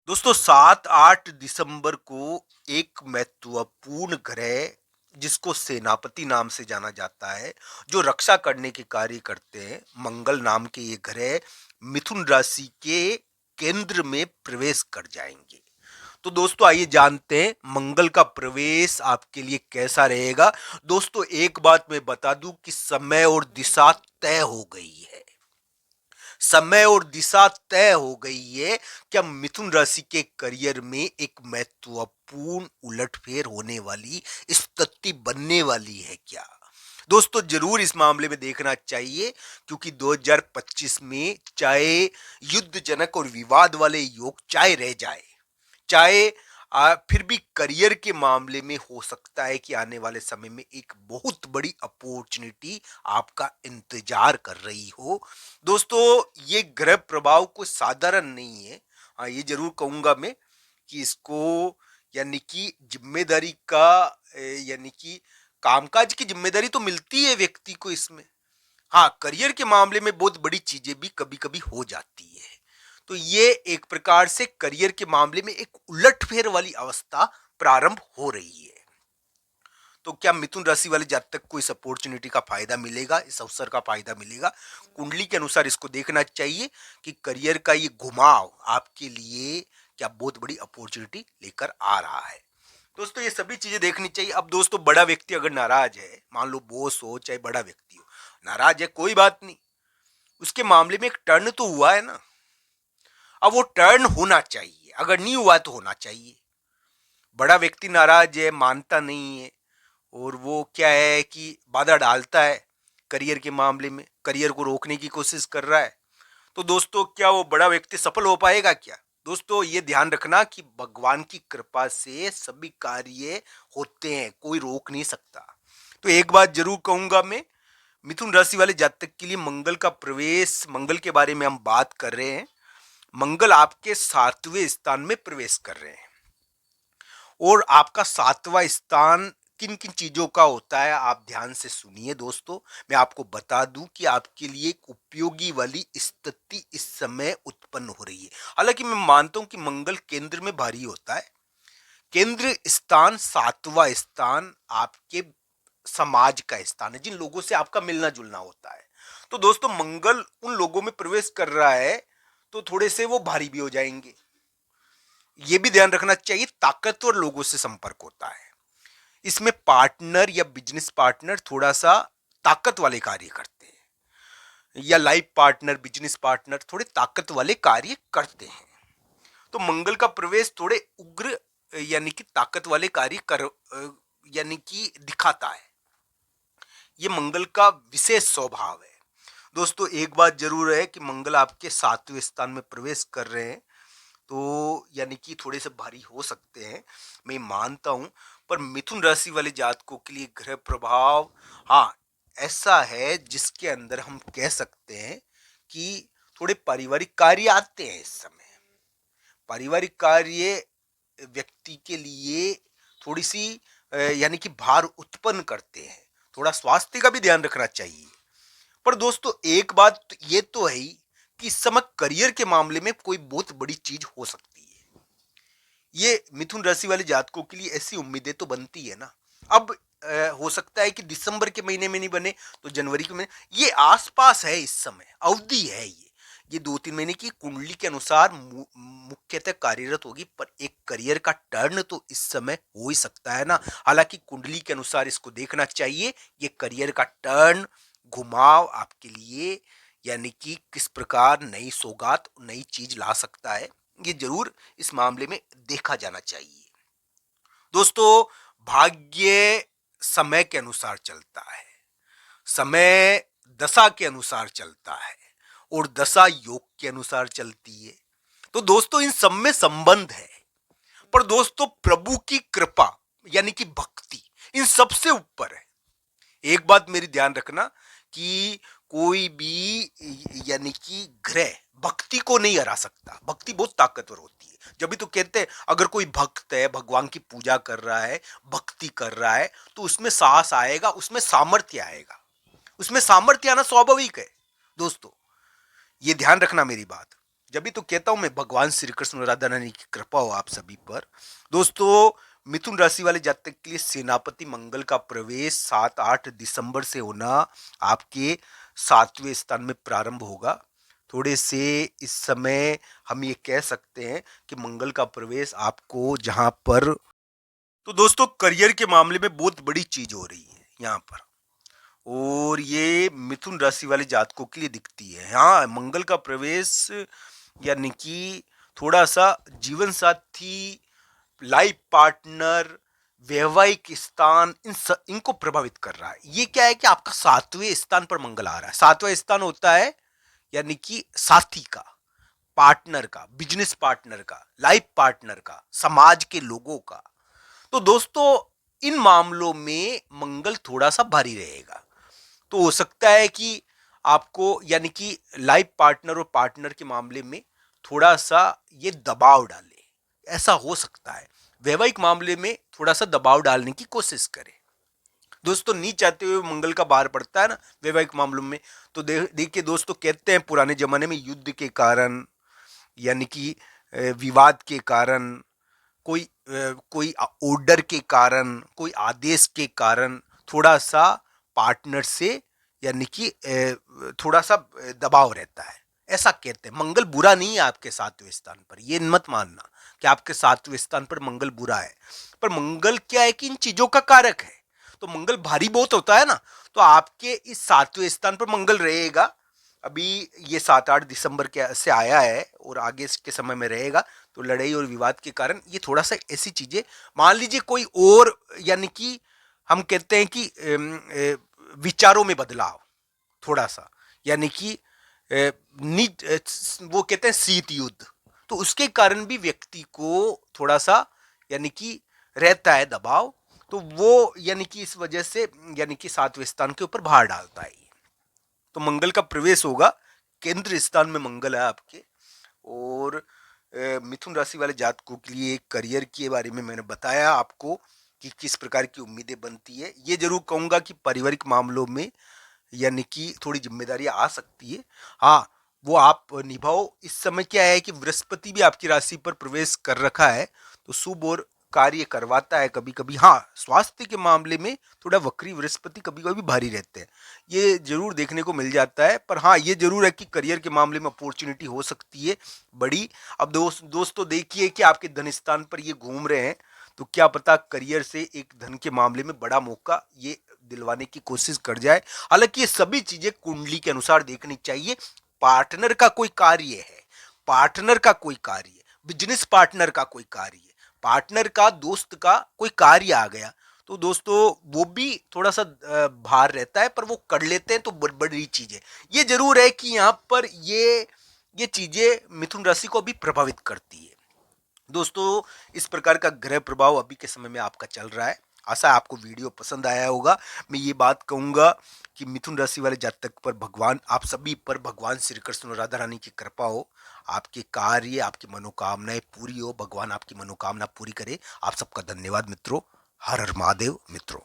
दोस्तों 7-8 दिसंबर को एक महत्वपूर्ण ग्रह जिसको सेनापति नाम से जाना जाता है, जो रक्षा करने के कार्य करते हैं, मंगल नाम के ये ग्रह मिथुन राशि के केंद्र में प्रवेश कर जाएंगे। तो दोस्तों आइए जानते हैं मंगल का प्रवेश आपके लिए कैसा रहेगा। दोस्तों एक बात मैं बता दूं कि समय और दिशा तय हो गई है। समय और दिशा तय हो गई है। क्या मिथुन राशि के करियर में एक महत्वपूर्ण उलटफेर होने वाली स्थिति बनने वाली है क्या? दोस्तों जरूर इस मामले में देखना चाहिए, क्योंकि 2025 में चाहे युद्धजनक और विवाद वाले योग चाहे रह जाए, चाहे फिर भी करियर के मामले में हो सकता है कि आने वाले समय में एक बहुत बड़ी अपॉर्चुनिटी आपका इंतजार कर रही हो। दोस्तों ये ग्रह प्रभाव कोई साधारण नहीं है। हाँ, ये जरूर कहूंगा मैं कि इसको यानी कि जिम्मेदारी का यानी कि कामकाज की जिम्मेदारी तो मिलती है व्यक्ति को इसमें। हाँ, करियर के मामले में बहुत बड़ी चीजें भी कभी कभी हो जाती है। तो ये एक प्रकार से करियर के मामले में एक उलटफेर वाली अवस्था प्रारंभ हो रही है। तो क्या मिथुन राशि वाले जातक को इस अपॉर्चुनिटी का फायदा मिलेगा, इस अवसर का फायदा मिलेगा? कुंडली के अनुसार इसको देखना चाहिए कि करियर का ये घुमाव आपके लिए क्या बहुत बड़ी अपॉर्चुनिटी लेकर आ रहा है। दोस्तों ये सभी चीजें देखनी चाहिए। अब दोस्तों बड़ा व्यक्ति अगर नाराज है, मान लो बॉस हो चाहे बड़ा व्यक्ति हो, नाराज है कोई बात नहीं, उसके मामले में एक टर्न तो हुआ है ना। अब वो टर्न होना चाहिए, अगर नहीं हुआ तो होना चाहिए। बड़ा व्यक्ति नाराज है, मानता नहीं है, और वो क्या है कि बाधा डालता है करियर के मामले में, करियर को रोकने की कोशिश कर रहा है। तो दोस्तों क्या वो बड़ा व्यक्ति सफल हो पाएगा क्या? दोस्तों ये ध्यान रखना कि भगवान की कृपा से सभी कार्य होते हैं, कोई रोक नहीं सकता। तो एक बात जरूर कहूंगा मैं, मिथुन राशि वाले जातक के लिए मंगल का प्रवेश, मंगल के बारे में हम बात कर रहे हैं। मंगल आपके 7वें स्थान में प्रवेश कर रहे हैं, और आपका 7वां स्थान किन किन चीजों का होता है आप ध्यान से सुनिए। दोस्तों मैं आपको बता दूं कि आपके लिए एक उपयोगी वाली स्थिति इस समय उत्पन्न हो रही है। हालांकि मैं मानता हूं कि मंगल केंद्र में भारी होता है। केंद्र स्थान, 7वां स्थान आपके समाज का स्थान है, जिन लोगों से आपका मिलना जुलना होता है। तो दोस्तों मंगल उन लोगों में प्रवेश कर रहा है, तो थोड़े से वो भारी भी हो जाएंगे। ये भी ध्यान रखना चाहिए, ताकतवर लोगों से संपर्क होता है। इसमें पार्टनर या बिजनेस पार्टनर थोड़ा सा ताकत वाले कार्य करते हैं, या लाइफ पार्टनर, बिजनेस पार्टनर थोड़े ताकत वाले कार्य करते हैं। तो मंगल का प्रवेश थोड़े उग्र यानी कि ताकत वाले कार्य कर यानी कि दिखाता है। ये मंगल का विशेष स्वभाव है। दोस्तों एक बात जरूर है कि मंगल आपके 7वें स्थान में प्रवेश कर रहे हैं, तो यानी कि थोड़े से भारी हो सकते हैं, मैं मानता हूं। पर मिथुन राशि वाले जातकों के लिए ग्रह प्रभाव, हाँ, ऐसा है जिसके अंदर हम कह सकते हैं कि थोड़े पारिवारिक कार्य आते हैं इस समय। पारिवारिक कार्य व्यक्ति के लिए थोड़ी सी यानी कि भार उत्पन्न करते हैं। थोड़ा स्वास्थ्य का भी ध्यान रखना चाहिए। पर दोस्तों एक बात तो ये तो है ही कि इस समय करियर के मामले में कोई बहुत बड़ी चीज हो सकती है। ये मिथुन राशि वाले जातकों के लिए ऐसी उम्मीदें तो बनती है ना। अब हो सकता है कि दिसंबर के महीने में नहीं बने तो जनवरी के महीने, ये आसपास है, इस समय अवधि है। ये 2-3 महीने की कुंडली के अनुसार मुख्यतः कार्यरत होगी, पर एक करियर का टर्न तो इस समय हो ही सकता है ना। हालांकि कुंडली के अनुसार इसको देखना चाहिए, ये करियर का टर्न, घुमाव आपके लिए यानी कि किस प्रकार नई सौगात, नई चीज ला सकता है, ये जरूर इस मामले में देखा जाना चाहिए। दोस्तों भाग्य समय के अनुसार चलता है, समय दशा के अनुसार चलता है, और दशा योग के अनुसार चलती है। तो दोस्तों इन सब में संबंध है। पर दोस्तों प्रभु की कृपा यानी कि भक्ति इन सबसे ऊपर है। एक बात मेरी ध्यान रखना कि कोई भी यानी कि ग्रह भक्ति को नहीं हरा सकता। भक्ति बहुत ताकतवर होती है। जब भी तो कहते हैं अगर कोई भक्त है, भगवान की पूजा कर रहा है, भक्ति कर रहा है, तो उसमें साहस आएगा, उसमें सामर्थ्य आएगा। उसमें सामर्थ्य आना स्वाभाविक है। दोस्तों ये ध्यान रखना मेरी बात। जब भी तो कहता हूं मैं भगवान श्री कृष्ण और राधा रानी की कृपा हो आप सभी पर। दोस्तों, मिथुन राशि वाले जातक के लिए सेनापति मंगल का प्रवेश 7-8 दिसंबर से होना आपके 7वें स्थान में प्रारंभ होगा। थोड़े से इस समय हम ये कह सकते हैं कि मंगल का प्रवेश आपको जहां पर, तो दोस्तों करियर के मामले में बहुत बड़ी चीज हो रही है यहाँ पर, और ये मिथुन राशि वाले जातकों के लिए दिखती है। हाँ, मंगल का प्रवेश यानी कि थोड़ा सा जीवन साथी, लाइफ पार्टनर, वैवाहिक स्थान, इनको प्रभावित कर रहा है। ये क्या है कि आपका 7वें स्थान पर मंगल आ रहा है। 7वां स्थान होता है यानी कि साथी का, पार्टनर का, बिजनेस पार्टनर का, लाइफ पार्टनर का, समाज के लोगों का। तो दोस्तों इन मामलों में मंगल थोड़ा सा भारी रहेगा। तो हो सकता है कि आपको यानी कि लाइफ पार्टनर और पार्टनर के मामले में थोड़ा सा ये दबाव डाले, ऐसा हो सकता है। वैवाहिक मामले में थोड़ा सा दबाव डालने की कोशिश करें। दोस्तों नहीं चाहते हुए मंगल का बाहर पड़ता है ना वैवाहिक मामलों में। तो देखिए दोस्तों, कहते हैं पुराने जमाने में युद्ध के कारण यानी कि विवाद के कारण, कोई ऑर्डर के कारण, कोई आदेश के कारण थोड़ा सा पार्टनर से यानी कि थोड़ा सा दबाव रहता है, ऐसा कहते हैं। मंगल बुरा नहीं है आपके 7वें स्थान पर, ये मत मानना कि आपके 7वें स्थान पर मंगल बुरा है। पर मंगल क्या है कि इन चीजों का कारक है। तो मंगल भारी बहुत होता है ना, तो आपके इस 7वें स्थान पर मंगल रहेगा। अभी ये 7-8 दिसंबर के से आया है और आगे के समय में रहेगा। तो लड़ाई और विवाद के कारण ये थोड़ा सा ऐसी चीजें, मान लीजिए कोई और यानी कि हम कहते हैं कि विचारों में बदलाव थोड़ा सा, यानी कि वो कहते हैं शीत युद्ध, तो उसके कारण भी व्यक्ति को थोड़ा सा यानी कि रहता है दबाव। तो वो यानी कि इस वजह से यानी कि 7वें स्थान के ऊपर भार डालता है। तो मंगल का प्रवेश होगा, केंद्र स्थान में मंगल है आपके। और मिथुन राशि वाले जातकों के लिए करियर के बारे में मैंने बताया आपको कि किस प्रकार की उम्मीदें बनती है। ये जरूर कहूंगा कि पारिवारिक मामलों में यानी कि थोड़ी जिम्मेदारी आ सकती है। हाँ, वो आप निभाओ। इस समय क्या है कि बृहस्पति भी आपकी राशि पर प्रवेश कर रखा है, तो शुभ और कार्य करवाता है कभी कभी। हाँ, स्वास्थ्य के मामले में थोड़ा वक्री बृहस्पति कभी कभी भारी रहते हैं, ये जरूर देखने को मिल जाता है। पर हाँ, ये जरूर है कि करियर के मामले में अपॉर्चुनिटी हो सकती है बड़ी। अब दोस्तों देखिए कि आपके धन स्थान पर ये घूम रहे हैं, तो क्या पता करियर से एक धन के मामले में बड़ा मौका ये दिलवाने की कोशिश कर जाए। हालांकि ये सभी चीजें कुंडली के अनुसार देखनी चाहिए। पार्टनर का कोई कार्य है, पार्टनर का कोई कार्य है, बिजनेस पार्टनर का कोई कार्य है, पार्टनर का, दोस्त का कोई कार्य आ गया, तो दोस्तों वो भी थोड़ा सा भार रहता है, पर वो कर लेते हैं तो बड़ी चीज है। ये जरूर है कि यहाँ पर ये चीजें मिथुन राशि को भी प्रभावित करती है। दोस्तों इस प्रकार का ग्रह प्रभाव अभी के समय में आपका चल रहा है। आशा है आपको वीडियो पसंद आया होगा। मैं ये बात कहूंगा कि मिथुन राशि वाले जातक पर भगवान, आप सभी पर भगवान श्री कृष्ण और राधा रानी की कृपा हो, आपके कार्य, आपकी मनोकामनाएं पूरी हो, भगवान आपकी मनोकामना पूरी करे। आप सबका धन्यवाद मित्रों। हर हर महादेव मित्रों।